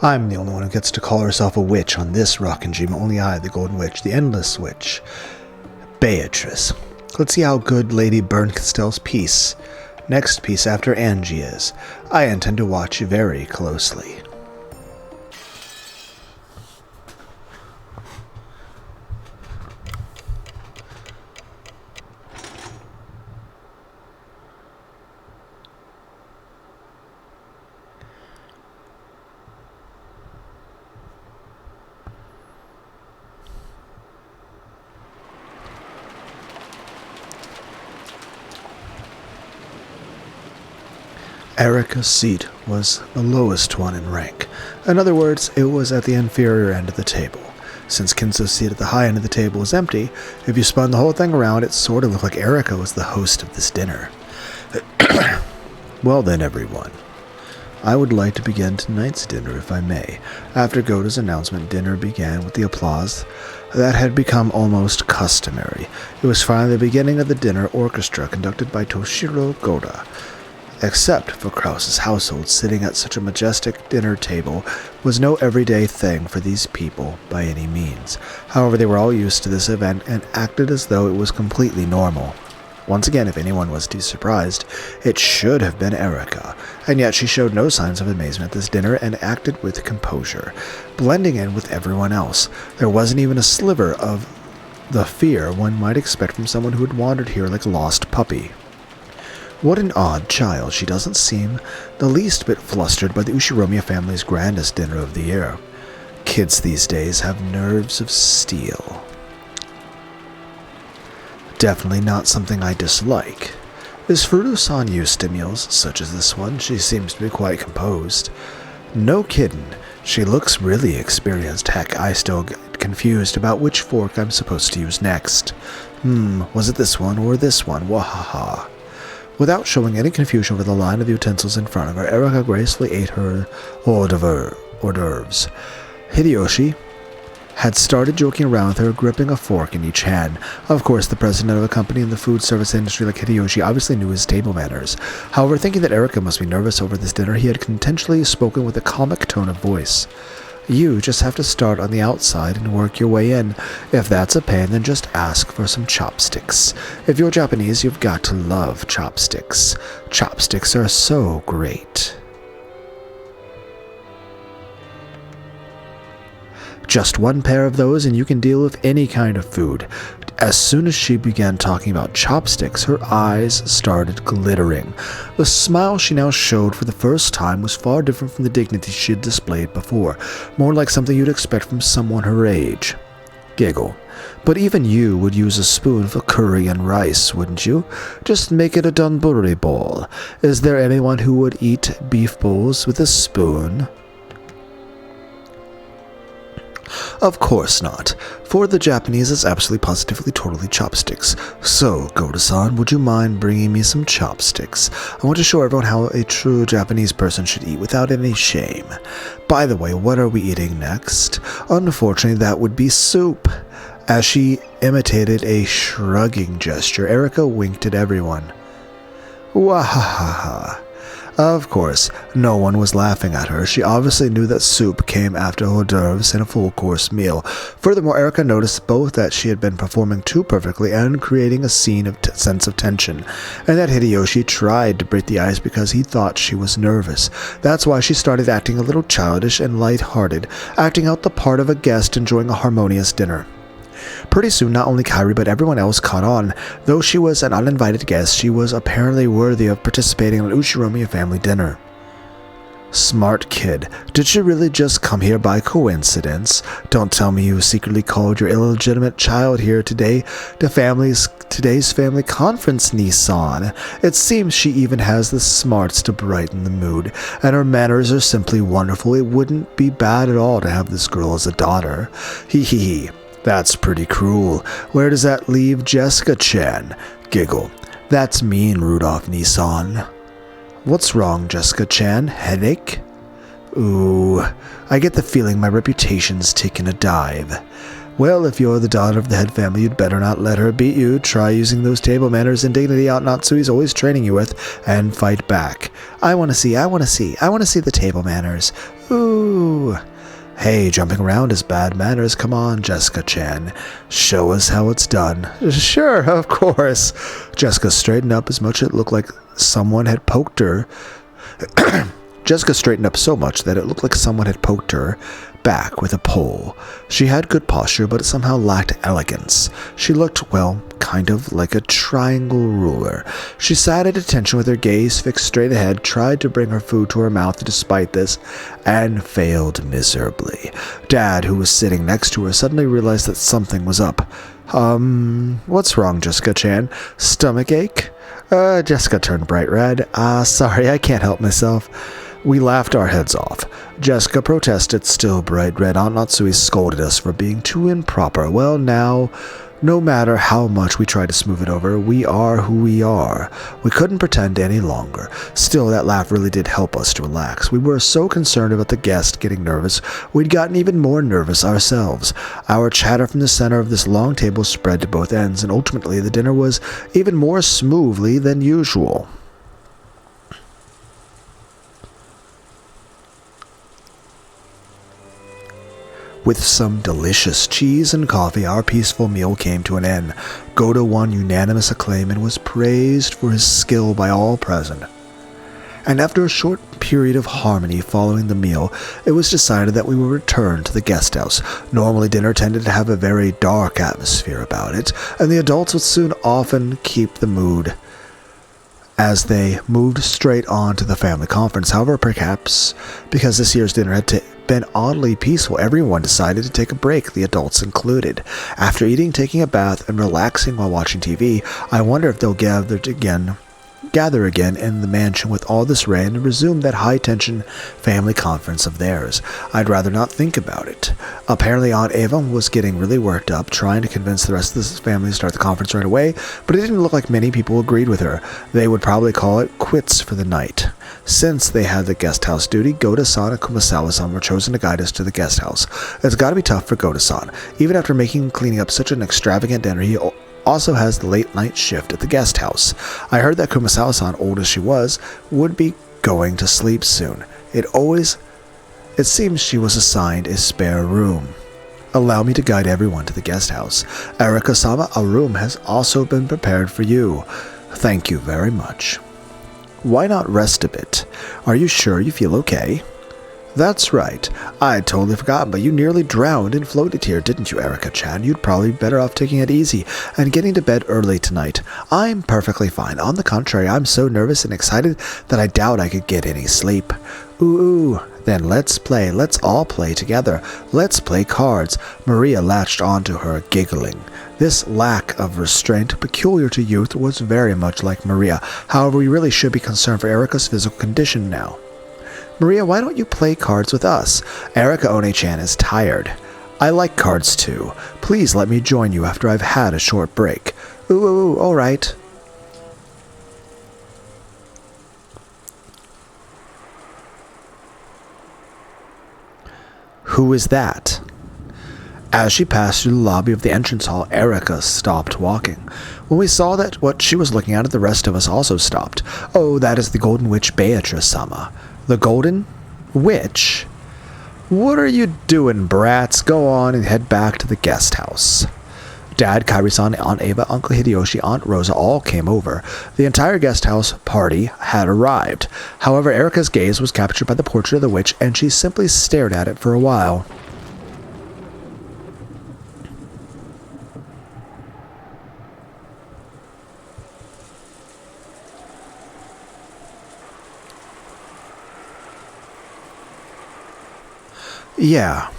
I'm the only one who gets to call herself a witch on this rockin' dream. Only I, the Golden Witch, the Endless Witch. Beatrice. Let's see how good Lady Burncastell's piece, next piece after Angie is. I intend to watch very closely. Erica's seat was the lowest one in rank. In other words, it was at the inferior end of the table. Since Kinso's seat at the high end of the table was empty, if you spun the whole thing around, it sort of looked like Erica was the host of this dinner. Well then, everyone. I would like to begin tonight's dinner, if I may. After Goda's announcement, dinner began with the applause that had become almost customary. It was finally the beginning of the dinner orchestra conducted by Toshiro Goda. Except for Krause's household, sitting at such a majestic dinner table was no everyday thing for these people by any means. However, they were all used to this event and acted as though it was completely normal. Once again, if anyone was too surprised, it should have been Erica, and yet she showed no signs of amazement at this dinner and acted with composure, blending in with everyone else. There wasn't even a sliver of the fear one might expect from someone who had wandered here like a lost puppy. What an odd child. She doesn't seem the least bit flustered by the Ushiromiya family's grandest dinner of the year. Kids these days have nerves of steel. Definitely not something I dislike. Is Furusan used to meals such as this one? She seems to be quite composed. No kiddin'. She looks really experienced. Heck, I still get confused about which fork I'm supposed to use next. Was it this one or this one? Wahaha. Without showing any confusion over the line of utensils in front of her, Erica gracefully ate her hors d'oeuvres. Hideyoshi had started joking around with her, gripping a fork in each hand. Of course, the president of a company in the food service industry like Hideyoshi obviously knew his table manners. However, thinking that Erica must be nervous over this dinner, he had intentionally spoken with a comic tone of voice. You just have to start on the outside and work your way in. If that's a pain, then just ask for some chopsticks. If you're Japanese, you've got to love chopsticks. Chopsticks are so great. Just one pair of those and you can deal with any kind of food. As soon as she began talking about chopsticks, her eyes started glittering. The smile she now showed for the first time was far different from the dignity she had displayed before, more like something you'd expect from someone her age. Giggle. But even you would use a spoon for curry and rice, wouldn't you? Just make it a donburi bowl. Is there anyone who would eat beef bowls with a spoon? Of course not. For the Japanese, it's absolutely positively totally chopsticks. So, Goda-san, would you mind bringing me some chopsticks? I want to show everyone how a true Japanese person should eat without any shame. By the way, what are we eating next? Unfortunately, that would be soup. As she imitated a shrugging gesture, Erica winked at everyone. Wahahaha. Of course, no one was laughing at her. She obviously knew that soup came after hors d'oeuvres and a full-course meal. Furthermore, Erica noticed both that she had been performing too perfectly and creating a sense of tension, and that Hideyoshi tried to break the ice because he thought she was nervous. That's why she started acting a little childish and light-hearted, acting out the part of a guest enjoying a harmonious dinner. Pretty soon, not only Kairi but everyone else caught on. Though she was an uninvited guest, she was apparently worthy of participating in an Ushiromiya family dinner. Smart kid. Did she really just come here by coincidence? Don't tell me you secretly called your illegitimate child here today to today's family conference, Nissan. It seems she even has the smarts to brighten the mood, and her manners are simply wonderful. It wouldn't be bad at all to have this girl as a daughter. Hee hee. That's pretty cruel. Where does that leave Jessica-chan? Giggle. That's mean, Rudolph Nissan. What's wrong, Jessica-chan? Headache? Ooh, I get the feeling my reputation's taken a dive. Well, if you're the daughter of the head family, you'd better not let her beat you. Try using those table manners and dignity Aunt Natsui's always training you with, and fight back. I want to see the table manners. Ooh. Hey, jumping around is bad manners. Come on, Jessica-chan. Show us how it's done. Sure, of course. Jessica straightened up as much as it looked like someone had poked her. Jessica straightened up so much that it looked like someone had poked her back with a pole. She had good posture, but it somehow lacked elegance. She looked, well, kind of like a triangle ruler. She sat at attention with her gaze fixed straight ahead, tried to bring her food to her mouth despite this, and failed miserably. Dad, who was sitting next to her, suddenly realized that something was up. What's wrong, Jessica-chan? Stomach ache? Jessica turned bright red. Sorry, I can't help myself. We laughed our heads off. Jessica protested, still bright red. Aunt Natsui scolded us for being too improper. Well, now, no matter how much we tried to smooth it over, we are who we are. We couldn't pretend any longer. Still, that laugh really did help us to relax. We were so concerned about the guest getting nervous, we'd gotten even more nervous ourselves. Our chatter from the center of this long table spread to both ends, and ultimately the dinner was even more smoothly than usual. With some delicious cheese and coffee, our peaceful meal came to an end. Goda won unanimous acclaim and was praised for his skill by all present. And after a short period of harmony following the meal, it was decided that we would return to the guest house. Normally, dinner tended to have a very dark atmosphere about it, and the adults would soon often keep the mood as they moved straight on to the family conference. However, perhaps because this year's dinner had been oddly peaceful, everyone decided to take a break, the adults included. After eating, taking a bath, and relaxing while watching TV, I wonder if they'll gather again in the mansion with all this rain and resume that high-tension family conference of theirs. I'd rather not think about it. Apparently Aunt Ava was getting really worked up, trying to convince the rest of the family to start the conference right away, but it didn't look like many people agreed with her. They would probably call it quits for the night. Since they had the guest house duty, Goda-san and Kumasawa-san were chosen to guide us to the guest house. It's gotta be tough for Goda-san. Even after making and cleaning up such an extravagant dinner, he also has the late night shift at the guest house. I heard that Kumasawa-san, old as she was, would be going to sleep soon. It seems she was assigned a spare room. Allow me to guide everyone to the guest house. Erika-sama, a room has also been prepared for you. Thank you very much. Why not rest a bit? Are you sure you feel okay? That's right. I'd totally forgotten, but you nearly drowned and floated here, didn't you, Erika-chan? You'd probably be better off taking it easy and getting to bed early tonight. I'm perfectly fine. On the contrary, I'm so nervous and excited that I doubt I could get any sleep. Ooh. Then let's play. Let's all play together. Let's play cards. Maria latched onto her, giggling. This lack of restraint, peculiar to youth, was very much like Maria. However, we really should be concerned for Erika's physical condition now. Maria, why don't you play cards with us? Erika One-chan is tired. I like cards too. Please let me join you after I've had a short break. Ooh, all right. Who is that? As she passed through the lobby of the entrance hall, Erika stopped walking. When we saw that what she was looking at, the rest of us also stopped. Oh, that is the Golden Witch Beatrice-sama. The Golden Witch? What are you doing, brats? Go on and head back to the guest house. Dad, Kairi-san, Aunt Ava, Uncle Hideyoshi, Aunt Rosa all came over. The entire guest house party had arrived. However, Erika's gaze was captured by the portrait of the witch, and she simply stared at it for a while. Yeah.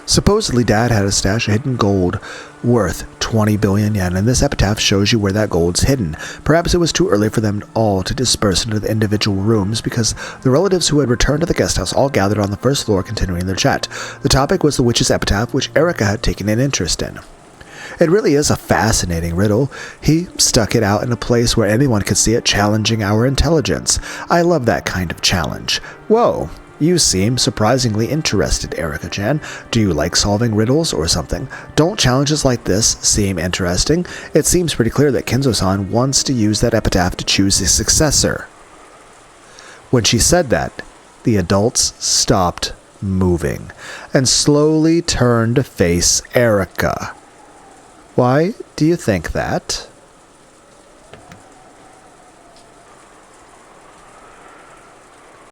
Supposedly, Dad had a stash of hidden gold worth 20 billion yen, and this epitaph shows you where that gold's hidden. Perhaps it was too early for them all to disperse into the individual rooms because the relatives who had returned to the guest house all gathered on the first floor continuing their chat. The topic was the witch's epitaph, which Erika had taken an interest in. It really is a fascinating riddle. He stuck it out in a place where anyone could see it, challenging our intelligence. I love that kind of challenge. Whoa, You seem surprisingly interested, Erika-chan. Do you like solving riddles or something? Don't challenges like this seem interesting? It seems pretty clear that Kenzo-san wants to use that epitaph to choose his successor. When she said that, the adults stopped moving and slowly turned to face Erika. Why do you think that?